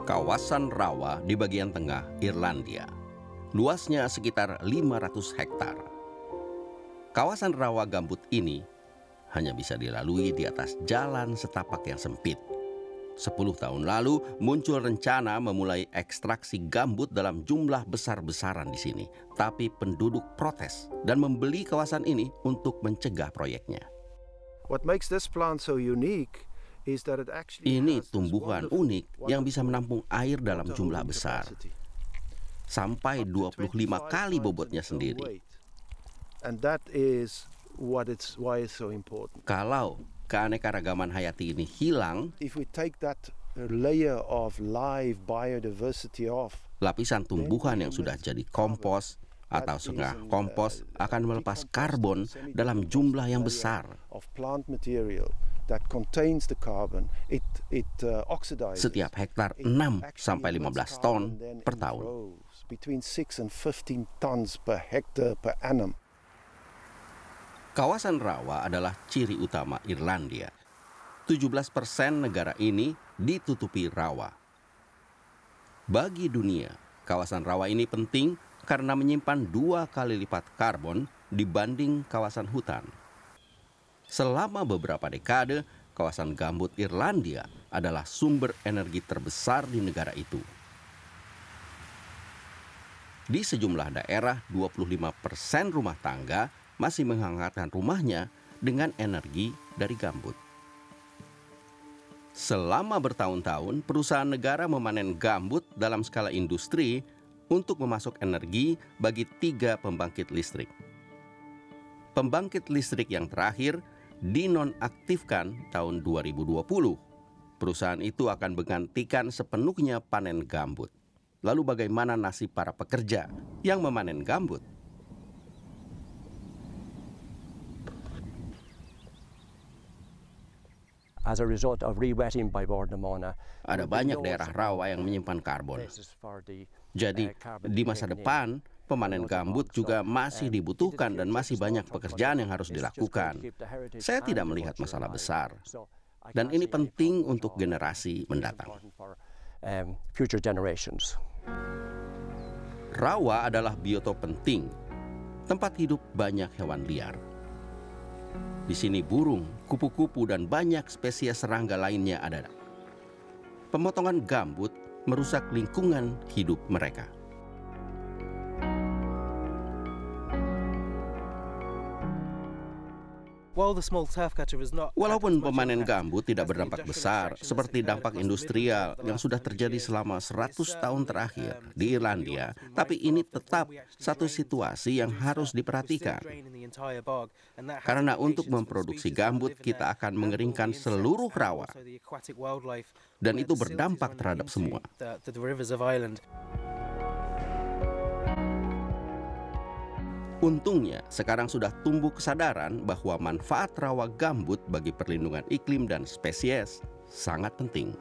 Kawasan rawa di bagian tengah Irlandia. Luasnya sekitar 500 hektar. Kawasan rawa gambut ini hanya bisa dilalui di atas jalan setapak yang sempit. 10 tahun lalu muncul rencana memulai ekstraksi gambut dalam jumlah besar-besaran di sini. Tapi penduduk protes dan membeli kawasan ini untuk mencegah proyeknya. What makes this plant so unique is that it actually Ini has this tumbuhan wonderful- unik yang bisa menampung air dalam jumlah besar, sampai 25 kali bobotnya sendiri. And that is why it's so important. Kalau keanekaragaman hayati ini hilang, If we take that layer of live biodiversity off, lapisan tumbuhan yang sudah jadi kompos atau setengah kompos akan melepas karbon dalam jumlah yang besar. of plant material that contains the carbon, it oxidizes. Setiap hektar It 6 actually sampai emits 15 carbon ton then per in tahun. droves, between 6 and 15 tons per hectare per annum. Kawasan rawa adalah ciri utama Irlandia. 17% negara ini ditutupi rawa. Bagi dunia, kawasan rawa ini penting karena menyimpan 2 kali lipat karbon dibanding kawasan hutan. Selama beberapa dekade, kawasan gambut Irlandia adalah sumber energi terbesar di negara itu. Di sejumlah daerah, 25% rumah tangga masih menghangatkan rumahnya dengan energi dari gambut. Selama bertahun-tahun, perusahaan negara memanen gambut dalam skala industri untuk memasok energi bagi 3 pembangkit listrik. Pembangkit listrik yang terakhir dinonaktifkan tahun 2020. Perusahaan itu akan menggantikan sepenuhnya panen gambut. Lalu bagaimana nasib para pekerja yang memanen gambut? As a result of re-wetting by Bordamona, Ada banyak daerah rawa yang menyimpan karbon. Jadi, di masa depan, pemanen gambut juga masih dibutuhkan dan masih banyak pekerjaan yang harus dilakukan. Saya tidak melihat masalah besar. Dan ini penting untuk generasi mendatang. Future generations. Rawa adalah biotop penting, tempat hidup banyak hewan liar. Di sini burung, kupu-kupu, dan banyak spesies serangga lainnya ada. Pemotongan gambut merusak lingkungan hidup mereka. Walaupun pemanen gambut tidak berdampak besar seperti dampak industrial yang sudah terjadi selama 100 tahun terakhir di Irlandia, tapi ini tetap satu situasi yang harus diperhatikan. Karena untuk memproduksi gambut kita akan mengeringkan seluruh rawa, dan itu berdampak terhadap semua. Untungnya, sekarang sudah tumbuh kesadaran bahwa manfaat rawa gambut bagi perlindungan iklim dan spesies sangat penting.